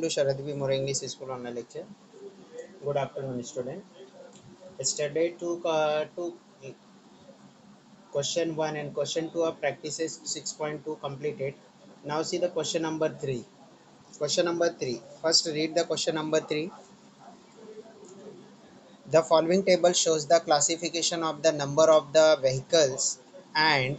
conclude Sharadvi More English School online lecture. Good afternoon, student. Yesterday two question 1 and question 2 of practices 6.2 completed. Now see the question number 3. Question number 3. First read the question number 3. The following table shows the classification of the number of the vehicles and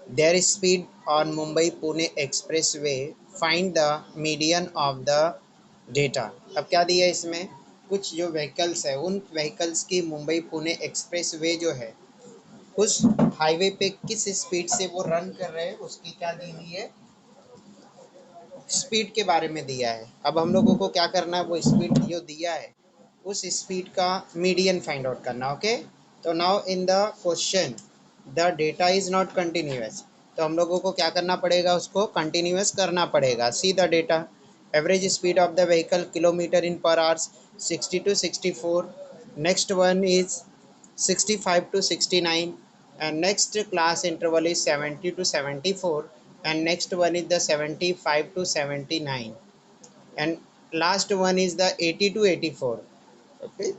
their speed on Mumbai Pune Expressway. Find the median of the data. अब क्या दिया है इसमें, कुछ जो vehicles है उन vehicles की मुंबई पुणे एक्सप्रेस वे जो है उस हाईवे पे किस स्पीड से वो रन कर रहे हैं उसकी क्या दी हुई है, स्पीड के बारे में दिया है. अब हम लोगों को क्या करना है, वो स्पीड जो दिया है उस स्पीड का मीडियन फाइंड आउट करना. ओके, तो now in the question the data is not continuous, तो हम लोगों को क्या करना पड़ेगा, उसको कंटिन्यूअस करना पड़ेगा. See the data. Average speed of the vehicle kilometre इन पर hours 60 to 64. Next one is 65 to 69, and next class interval is 70 to 74, and next one is the 75 to 79, and last one is the 80 to 84. Okay,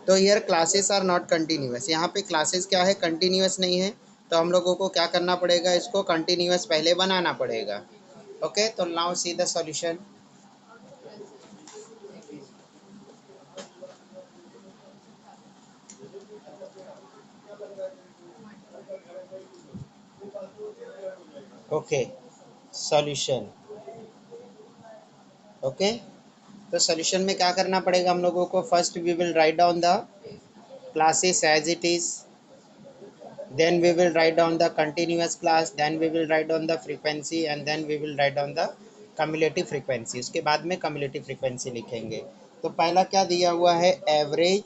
तो here classes are not continuous. यहाँ पे classes क्या है, continuous नहीं है, तो हम लोगों को क्या करना पड़ेगा, इसको कंटिन्यूअस पहले बनाना पड़ेगा. ओके, तो now see the solution. Okay, solution. Okay, तो सॉल्यूशन में क्या करना पड़ेगा हम लोगों को, first we will write down the classes as it is, then we will write down the continuous class, then we will write down the frequency, and then we will write down the cumulative frequency. उसके बाद में cumulative frequency लिखेंगे. तो पहला क्या दिया हुआ है, एवरेज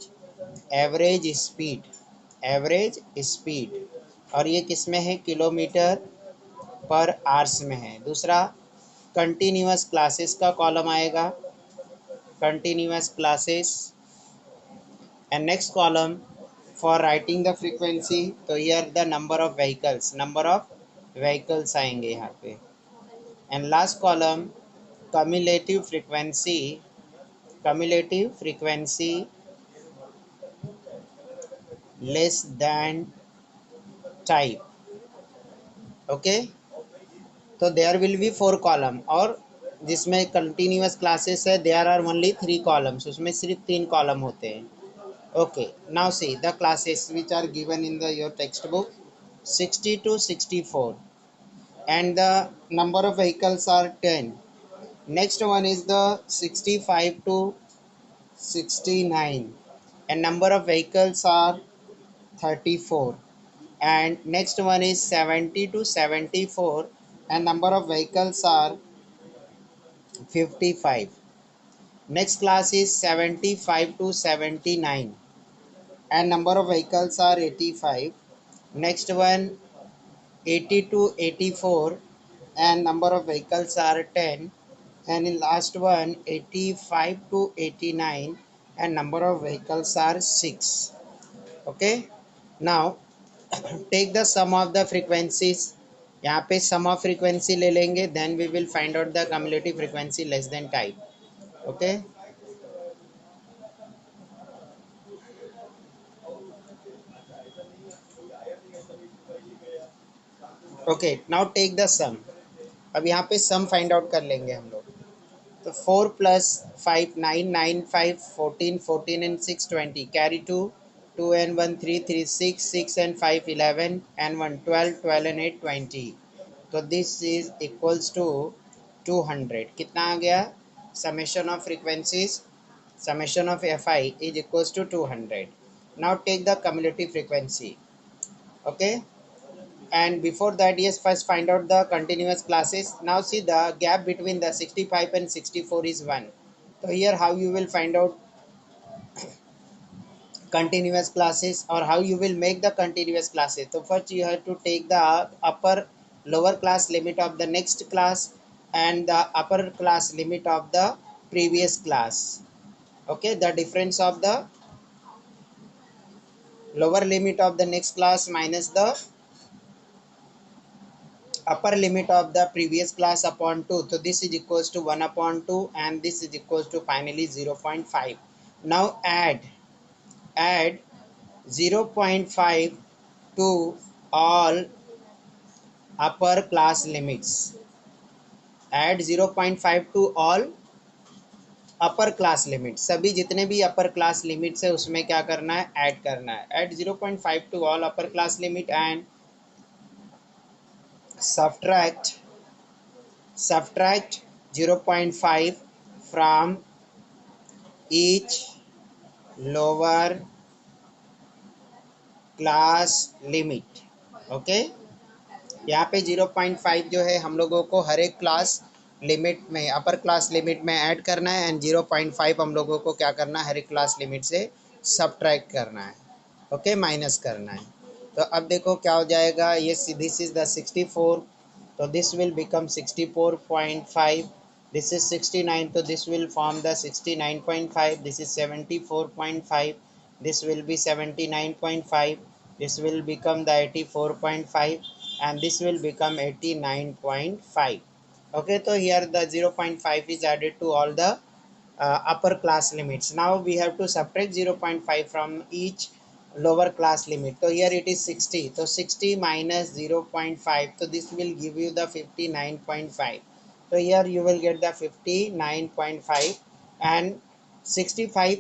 स्पीड, और ये किस में है, किलोमीटर पर आवर्स में है. दूसरा कंटिन्यूअस क्लासेस का कॉलम आएगा, continuous classes, and next column for writing the frequency, तो here the number of vehicles आएंगे यहाँ पे, and last column cumulative frequency less than type. okay, तो there will be 4 column, और जिसमें continuous classes है there are only 3 columns, उसमें सिर्फ 3 column होते हैं. Okay, now see the classes which are given in the your textbook. 60 to 64, and the number of vehicles are 10. Next one is the 65 to 69, and number of vehicles are 34. And next one is 70 to 74, and number of vehicles are 55. Next class is 75 to 79, and number of vehicles are 85. Next one 80 to 84, and number of vehicles are 10, and in last one 85 to 89, and number of vehicles are 6. okay, now take the sum of the frequencies. यहाँ पे sum of frequency ले लेंगे, then we will find out the cumulative frequency less than type. okay, okay, now take the sum. अब यहाँ पे sum find out कर लेंगे हम लोग. तो 4 plus 5 9 9 5 14 14 and 6 20, carry 2 and 1 3 3 6 6 and 5 11 and 1 12 12 and 8 20. तो this is equals to 200. कितना आ गया, summation of frequencies, summation of fi is equals to 200. now take the cumulative frequency. okay, and before that, yes, first find out the continuous classes. Now see the gap between the 65 and 64 is 1. So here how you will find out continuous classes, or how you will make the continuous classes. So first you have to take the upper lower class limit of the next class and the upper class limit of the previous class. okay, the difference of the lower limit of the next class minus the upper limit of the previous class upon 2, so this is equals to 1 upon 2 and this is equals to finally 0.5. Now add 0.5 to all upper class limits. Add 0.5 to all upper class limit, सभी जितने भी upper class limits है उसमें क्या करना है, add करना है. Add 0.5 to all upper class limit and subtract 0.5 from each lower class limit. Okay, यहाँ पे 0.5 जो है हम लोगों को हर एक क्लास लिमिट में, अपर क्लास लिमिट में ऐड करना है एंड 0.5 हम लोगों को क्या करना है, हर एक क्लास लिमिट से सब्ट्रैक्ट करना है. ओके, माइनस करना है. तो अब देखो क्या हो जाएगा, ये दिस इज द 64, तो this will become 64.5. This is 69, तो this will form the 69.5. This is 74.5, this will be 79.5, this will become the 84.5 and this will become 89.5. okay, so here the 0.5 is added to all the upper class limits. Now we have to subtract 0.5 from each lower class limit. So here it is 60, so 60 minus 0.5, so this will give you the 59.5. so here you will get the 59.5 and 65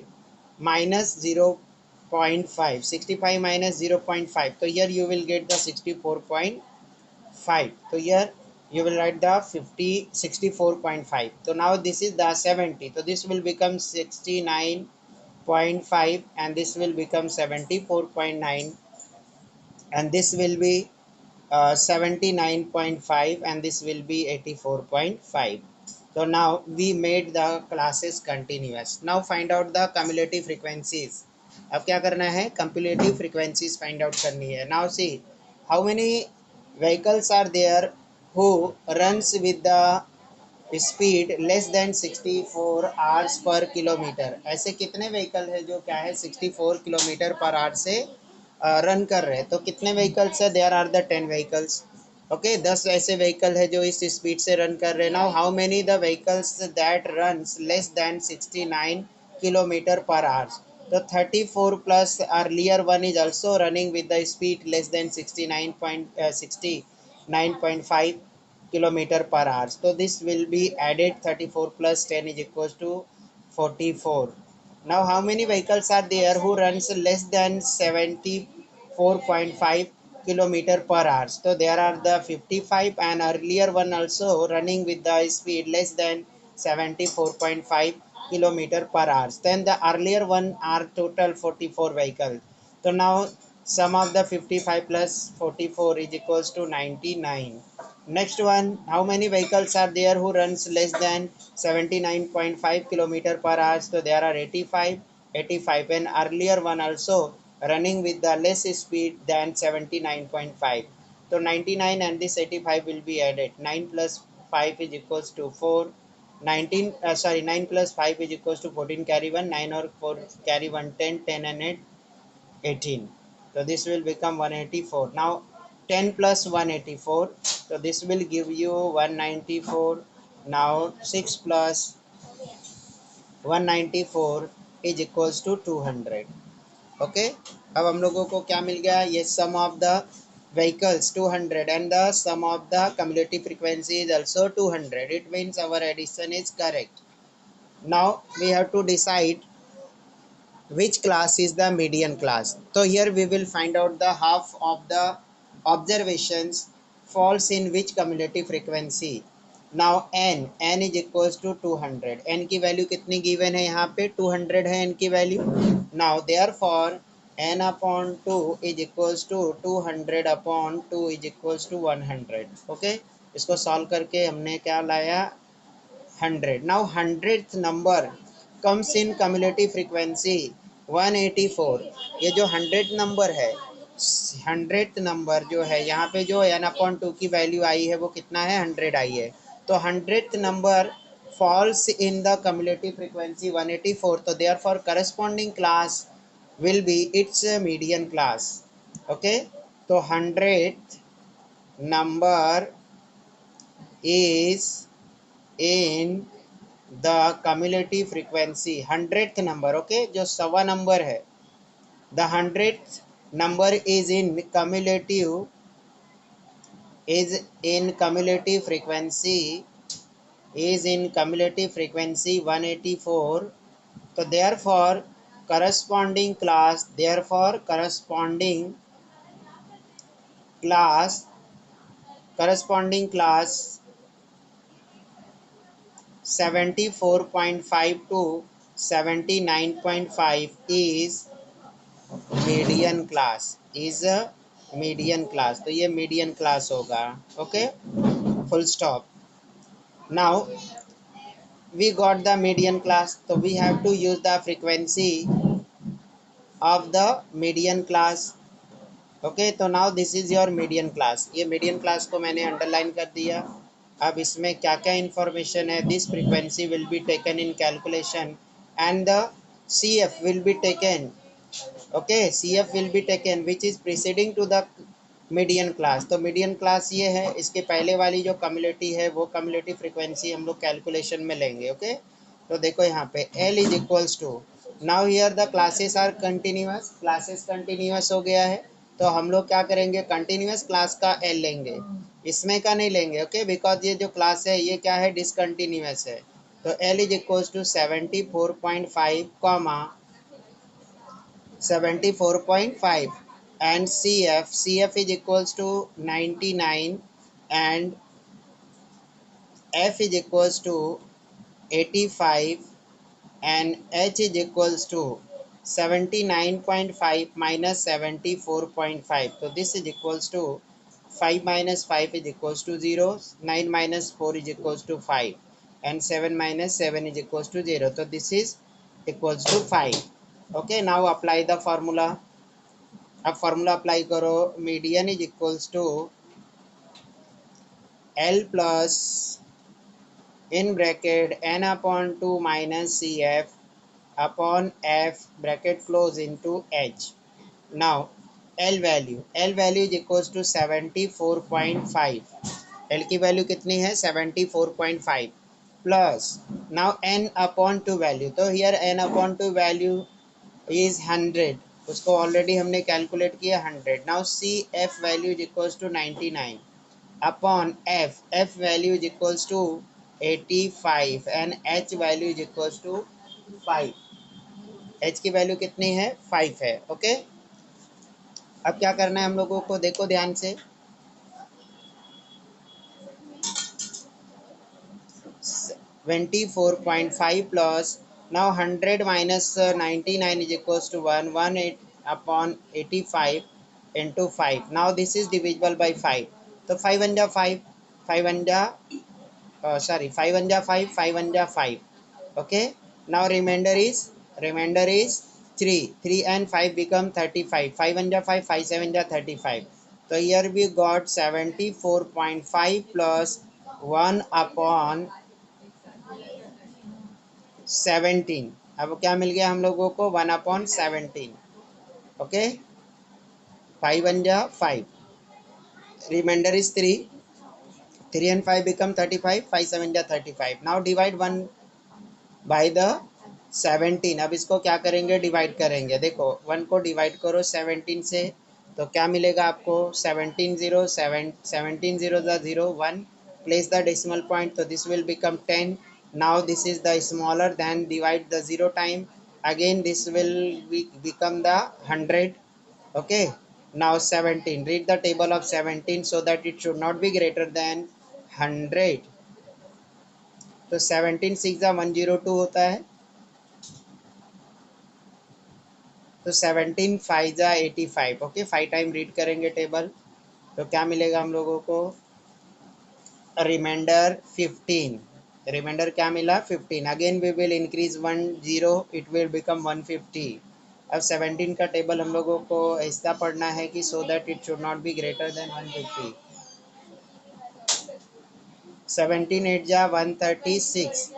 minus 0.5, 65 minus 0.5, so here you will get the 64.5. so here you will write the 64.5. so now this is the 70, so this will become 69.5 and this will become 74.9 and this will be 79.5 and this will be 84.5. so now we made the classes continuous. Now find out the cumulative frequencies. अब क्या करना है, cumulative frequencies find out करनी है. Now see how many vehicles are there who runs with the speed less than 64 hours per kilometre. ऐसे कितने vehicle है जो क्या है 64 किलोमीटर पर आवर से रन कर रहे हैं. तो कितने व्हीकल्स है, there are the 10 vehicles. Okay, 10 ऐसे व्हीकल है जो इस स्पीड से रन कर रहे हैं. Now how many the vehicles that runs less than 69 kilometre पर आवर्स. तो 34 plus earlier one is also running with the speed less than 69.5 kilometer per hour. So this will be added, 34 plus 10 is equals to 44. Now how many vehicles are there who runs less than 74.5 kilometer per hour? So there are the 55 and earlier one also running with the speed less than 74.5 kilometer per hour. Then the earlier one are total 44 vehicles. So now sum of the 55 plus 44 is equals to 99. Next one, how many vehicles are there who runs less than 79.5 kilometer per hour? So there are 85 and earlier one also running with the less speed than 79.5. So 99 and this 85 will be added. 9 plus 5 is equals to 4. 9 plus 5 is equals to 14, carry 1, 9 or 4 carry 1, 10, 10 and 8, 18. So this will become 184. Now 10 plus 184, so this will give you 194. Now 6 plus 194 is equals to 200. Okay, अब हम लोगों को क्या मिल गया, ये sum of the vehicles 200 and the sum of the cumulative frequency is also 200. It means our addition is correct. Now we have to decide which class is the median class. So here we will find out the half of the observations falls in which cumulative frequency. Now n is equals to 200. n की value कितनी given है, यहाँ पे 200 है n की value. Now therefore n upon 2 is equals to 200 upon 2 is equals to 100. okay, इसको solve करके हमने क्या लाया, 100. Now 100th number comes in cumulative frequency 184. ये जो 100th नंबर है, 100th नंबर जो है यहाँ पे जो n अपॉन 2 की वैल्यू आई है वो कितना है, 100 आई है. तो 100th number falls in the cumulative frequency 184. तो therefore corresponding class will be its median class. okay, तो 100th number is in the cumulative frequency 100th number, okay, जो 100 नंबर है, the 100th number is in cumulative frequency is in cumulative frequency 184. So class corresponding class 74.5 to 79.5 is median class, तो ये median class होगा, okay, full stop. Now we got the median class, so we have to use the frequency of the median class. Okay, तो now this is your median class. ये median class को मैंने underline कर दिया. अब इसमें क्या क्या इंफॉर्मेशन है, this frequency will be taken in calculation and the C F will be taken, okay, C F will be taken which is preceding to the median class. तो मीडियन क्लास ये है, इसके पहले वाली जो कम्युलेटी है वो कम्युलेटी फ्रीक्वेंसी हम लोग कैलकुलेशन में लेंगे, ओके. तो देखो यहाँ पे L is equals to, now here the classes are continuous, classes continuous हो गया है, तो हम लोग क्या करेंगे, कंटिन्यूअस क्लास का एल लेंगे, इसमें का नहीं लेंगे, ओके, बिकॉज ये जो क्लास है ये क्या है, डिसकंटिन्यूअस है. तो L is equals to 74.5 comma 74.5 and CF is equals to 99 and F is equals to 85 and H is equals to 79.5 minus 74.5. So this is equals to 5 minus 5 is equals to 0, 9 minus 4 is equals to 5 and 7 minus 7 is equals to 0. So this is equals to 5. Okay, now apply the formula. अब formula apply करो, median is equals to L plus in bracket N upon 2 minus C F upon F bracket close into H. Now L value is equals to 74.5. L की value कितनी है, 74.5 plus now N upon two value, तो here N upon two value is 100, उसको already हमने calculate किया 100. Now C F value is equals to 99 upon F value is equals to 85 and H value is equals to 5. H की value कितनी है, 5 है, okay. अब क्या करना है हम लोगों को, देखो ध्यान से, 24.5 plus now 100 minus 99 is equals to 118 upon 85 into 5. Now this is divisible by 5. So 5 1 5, 5 1 5 1 5, 5 1 5. Okay. Now remainder is 3. 3 and 5 become 35. 5 1 5, 5 7 35. So here we got 74.5 plus 1 upon 17. अब क्या मिल गया हम लोगों को, 1/17. Okay, 5 1 5, remainder is 3. 3 and 5 become 35. 5 7 35. Now divide 1 by the 17. अब इसको क्या करेंगे, डिवाइड करेंगे. देखो 1 को डिवाइड करो 17 से, तो क्या मिलेगा आपको, 17 0 7, 17 0 0 1, place the decimal point, so this will become 10. Now this is the smaller than, divide the 0 time, again this will become the 100. Okay, now 17, read the table of 17 so that it should not be greater than 100. तो 17 6 102 होता है, तो 17 5 85. Okay, 5 time read करेंगे table, तो क्या मिलेगा हम लोगों को, रिमाइंडर 15. रिमाइंडर क्या मिला, 15. Again we will increase 1 0, it will become 150. अब 17 का टेबल हम लोगों को ऐसा पढ़ना है कि so that it should not be greater than 150. 17 8 136.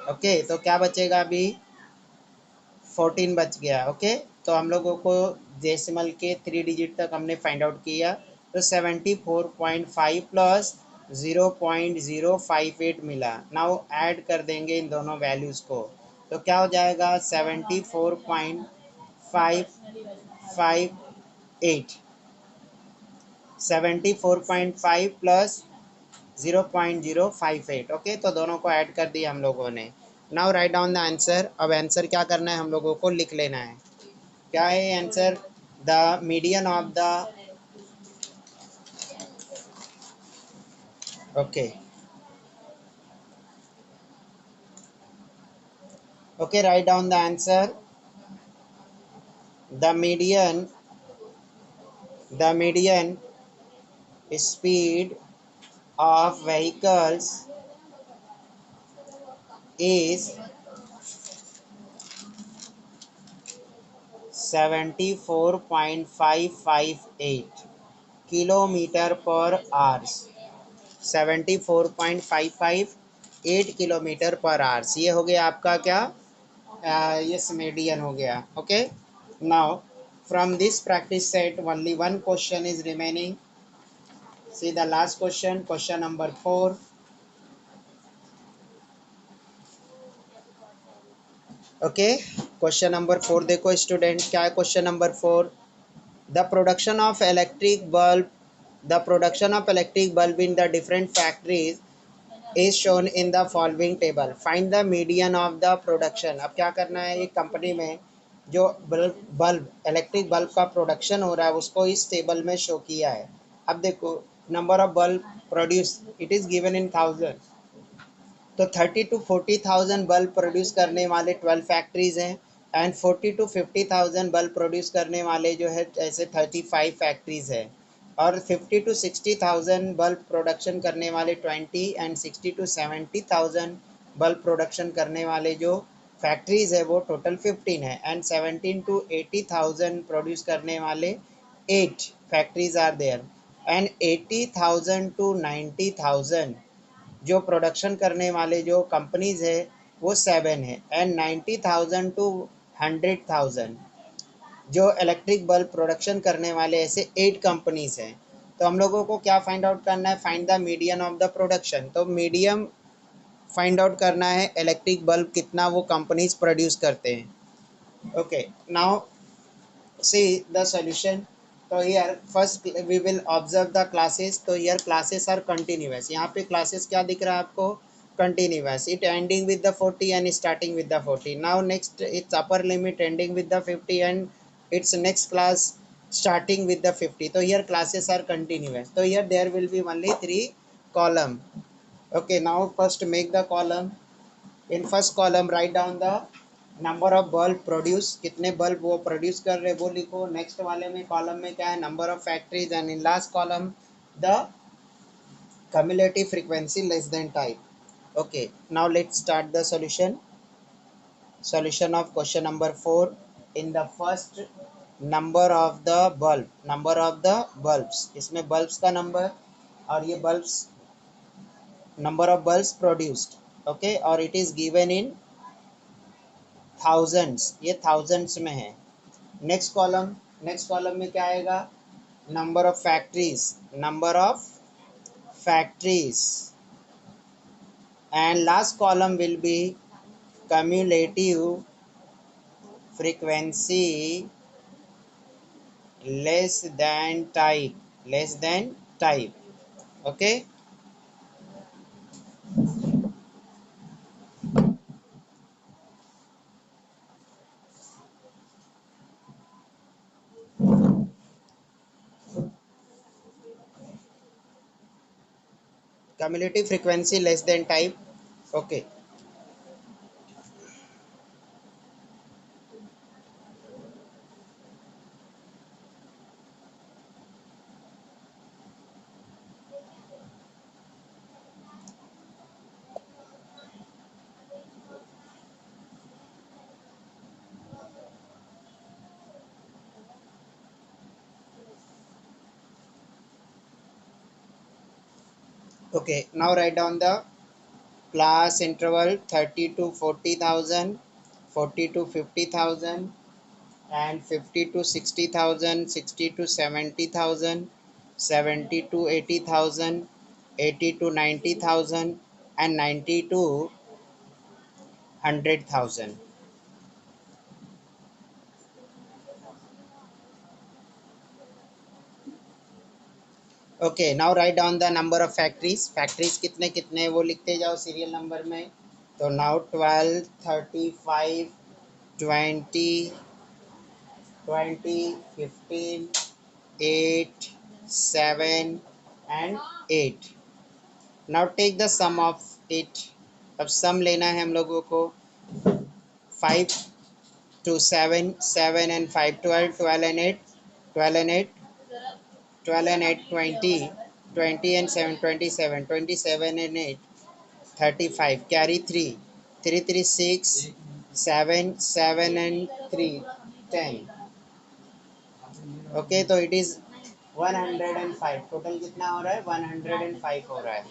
Okay, तो क्या बचेगा अभी, 14 बच गया. ओके, तो हम लोगों को डेसिमल के 3 डिजिट तक हमने फाइंड आउट किया. तो 74.5 प्लस 0.058 मिला। नाउ ऐड कर देंगे इन दोनों वैल्यूज़ को, तो क्या हो जाएगा 74.558, 74.5 प्लस 0.058। ओके, तो दोनों को ऐड कर दिया हम लोगों ने। Now right down the answer. अब आंसर क्या करना है, हम लोगों को लिख लेना है। क्या है answer? The median of the, okay okay, right down the answer. The median, the median speed of vehicles is 74.558 kilometre पर आवर्स। 74.558 किलोमीटर पर आवर्स, ये हो गया आपका क्या, यस मीडियन हो गया। Okay, now from this practice set only one question is remaining. See the last question, question number 4। Okay, question number 4 देखो स्टूडेंट, क्या है question number 4। The production of electric bulb, the production of electric bulb in the different factories is shown in the following table, find the median of the production. अब क्या करना है, एक company में जो बल्ब इलेक्ट्रिक बल्ब का production हो रहा है उसको इस टेबल में शो किया है। अब देखो, number of bulb produce, it is given in thousand, तो 30 to 40,000 बल्ब प्रोड्यूस करने वाले 12 फैक्ट्रीज हैं, एंड 40 to 50,000 बल्ब प्रोड्यूस करने वाले जो है ऐसे 35 फैक्ट्रीज है, और 50 to 60,000 बल्ब प्रोडक्शन करने वाले 20, एंड 60 to 70,000 बल्ब प्रोडक्शन करने वाले जो फैक्ट्रीज है वो टोटल 15 है, एंड 17 to 80,000 प्रोड्यूस करने वाले 8 factories are there, and 80,000 to 90,000 जो प्रोडक्शन करने वाले जो कंपनीज है वो 7 है, एंड 90,000 to 100,000 जो इलेक्ट्रिक बल्ब प्रोडक्शन करने वाले ऐसे 8 कंपनीज हैं। तो हम लोगों को क्या फाइंड आउट करना है, find the median of the production. तो मीडियम फाइंड आउट करना है, इलेक्ट्रिक बल्ब कितना वो कंपनीज प्रोड्यूस करते हैं। Okay, now see the solution. So here first we will observe the classes. तो here classes are continuous, यहाँ पे classes क्या दिख रहा है आपको, continuous, it ending with the 40 and starting with the 40. Now next its upper limit ending with the 50 and its next class starting with the 50. तो here classes are continuous, तो here there will be only 3 column. Okay, now first make the column. In first column right down the number of bulb produce, कितने bulb वो produce कर रहे वो लिखो। Next वाले में कॉलम में क्या है, number of factories, and in last column the cumulative frequency less than type। okay, now let's start the solution of question number 4। in the first, number of the bulb, number of the bulbs, इसमें bulbs का number और ये bulbs number of bulbs produced, okay, और it is given in thousands, ये thousands में है। Next column में क्या आएगा, number of factories, number of factories, and last column will be cumulative frequency less than type, less than type। okay, cumulative frequency less than type। okay, okay, now write down the class interval 30 to 40,000, 40 to 50,000, and 50 to 60,000, 60 to 70,000, 70 to 80,000, 80 to 90,000, and 90 to 100,000. Okay, now write down the number of factories. Factories कितने कितने वो लिखते जाओ serial number में. तो now 12, 35, 20, 20, 15, 8, 7 and 8. Now take the sum of it. अब sum लेना है हम लोगों को. 5 to 7, 7 and 5, 12, 12 and 8, 12 and 8, 12 and 8, 20, 20 and 7, 27, 27 and 8, 35, carry 3, 3 3 6, 7, 7 and 3, 10. Okay, तो it is 105. टोटल कितना हो रहा है? 105 हो रहा है.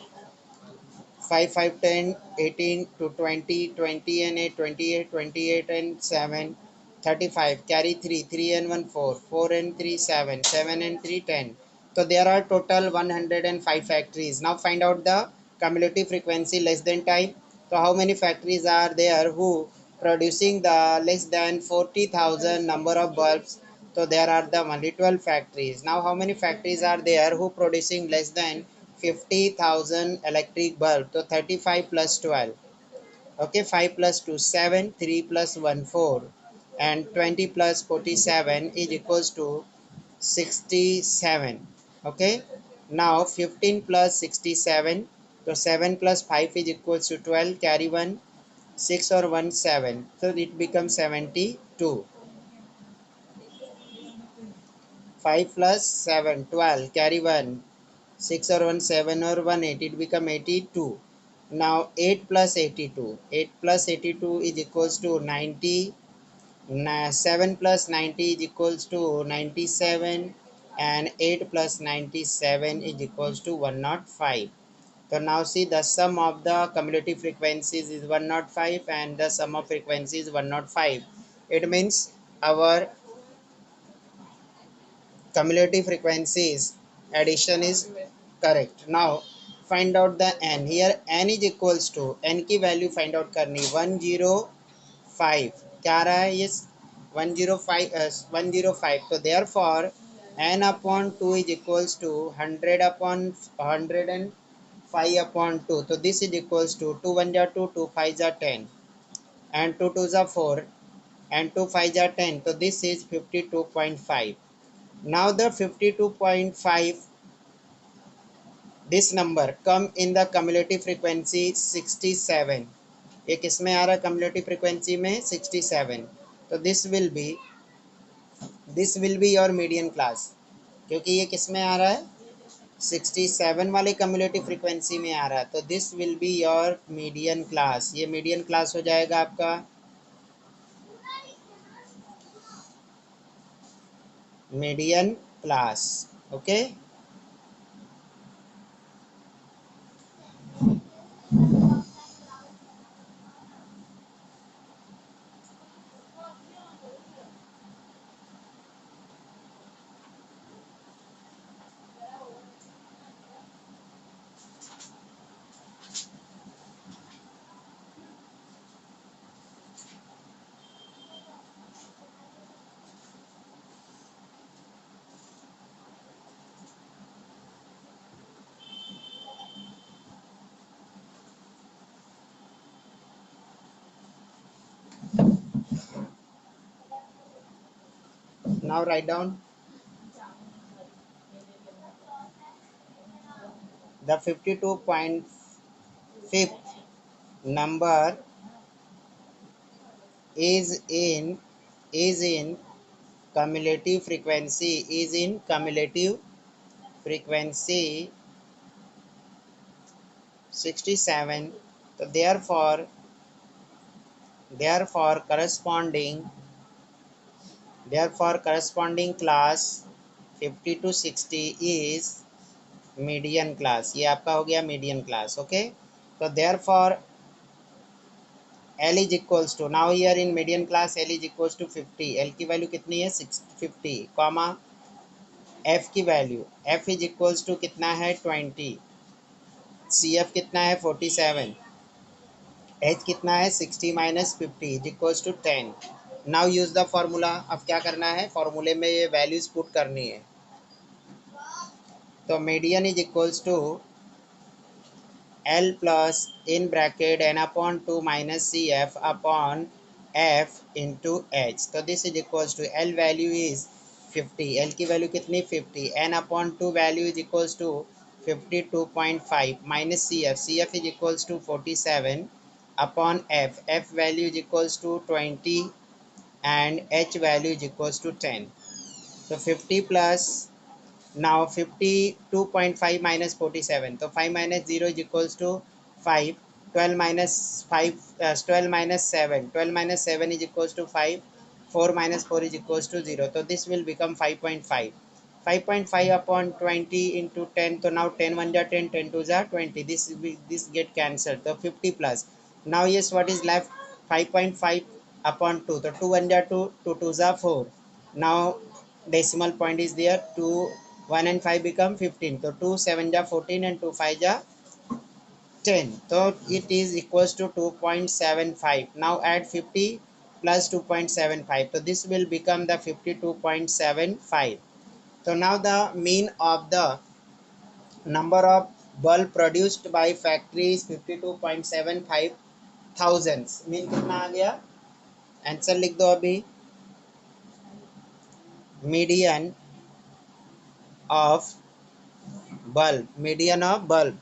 5 5 10 18 to 20, 20 and 8, 28, 28 and 7, 35, carry 3, 3 and 1 4, 4 and 3 7, 7 and 3 10. So there are total 105 factories. Now find out the cumulative frequency less than type. So how many factories are there who producing the less than 40,000 number of bulbs? So there are the only 12 factories. Now how many factories are there who producing less than 50,000 electric bulb? So 35 plus 12. Okay, 5 plus 2 7, 3 plus 1 4, and 20 plus 47 is equals to 67. Okay, now 15 plus 67, so 7 plus 5 is equals to 12, carry 1 6 or 1 7, so it becomes 72. 5 plus 7 12, carry 1 6 or 1 7 or 1 8, it become 82. Now 8 plus 82, 8 plus 82 is equals to 90. 7 plus 90 is equals to 97, and 8 plus 97 is equals to 105. So now see, the sum of the cumulative frequencies is 105 and the sum of frequencies is 105. It means our cumulative frequencies addition is correct. Now find out the n. Here n is equals to, n की value find out करनी. 105 क्या आ रहा है ये? 105. तो therefore n upon 2 is equals to 100 upon 105 upon 2. तो this is equals to 2 1 जा 2, 2 5 जा 10, and 2 2 जा 4, and 2 5 जा 10. तो this is 52.5. Now the 52.5, this number come in the cumulative frequency 67. ये किस में आ रहा है? cumulative frequency में 67. तो this will be your median class, क्योंकि ये किस में आ रहा है? 67 वाले cumulative frequency में आ रहा है. तो this will be your median class. ये median class हो जाएगा आपका median class. Okay. Now write down the 52.5th number is in cumulative frequency, is in cumulative frequency 67. So therefore corresponding class 50 to 60 is median class. ये आपका हो गया median class. Okay, तो therefore L is equals to, now here in median class L is equals to 50. L की value कितनी है? 50, F की value, F is equals to कितना है? 20. सी एफ कितना है 47, एच कितना है 60 minus 50 is equals to 10। Now use the formula. अब क्या करना है, फॉर्मूले में ये वैल्यूज पुट करनी है। तो median is equals to L plus in bracket n upon 2 minus CF upon F into H। तो this is equals to L value is 50, L की वैल्यू कितनी 50, n upon 2 value is equals to 52.5 minus C F is equals to 47 upon F, F value is equals to 20 and H value is equals to 10। तो 50 plus now 52.5 minus 47, so 5 minus 0 is equals to 5, 12 minus 5 12 minus 7, 12 minus 7 is equals to 5, 4 minus 4 is equals to 0, so this will become 5.5, 5.5 upon 20 into 10, so now 10 1 ja 10, 10 2 ja 20, this get cancelled, so 50 plus, now yes, what is left, 5.5 upon 2, so 2 1 ja 2, 2 2 ja 4, now decimal point is there, 2 1 and 5 become 15, so 2 7 ja 14 and 2 5 ja 10, so it is equals to 2.75। now add 50 plus 2.75, so this will become the 52.75। so now the mean of the number of bulb produced by factory is 52.75 thousands। Mean कितना आ गया, answer लिख दो अभी। Median of bulb, median of bulb,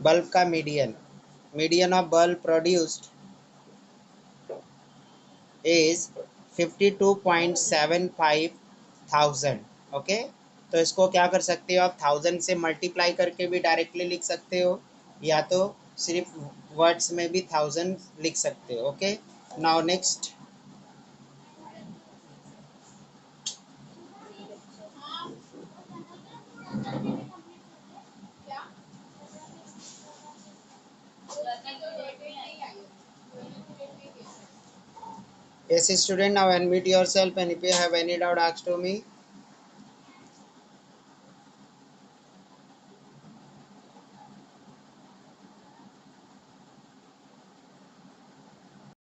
bulb का median, median of bulb produced is 52.75 thousand. Okay, तो इसको क्या कर सकते हो आप, थाउजेंड से मल्टीप्लाई करके भी डायरेक्टली लिख सकते हो, या तो सिर्फ वर्ड्स में भी थाउजेंड लिख सकते हो। Okay, now next. Yes, student, now unmute yourself and if you have any doubt, ask to me.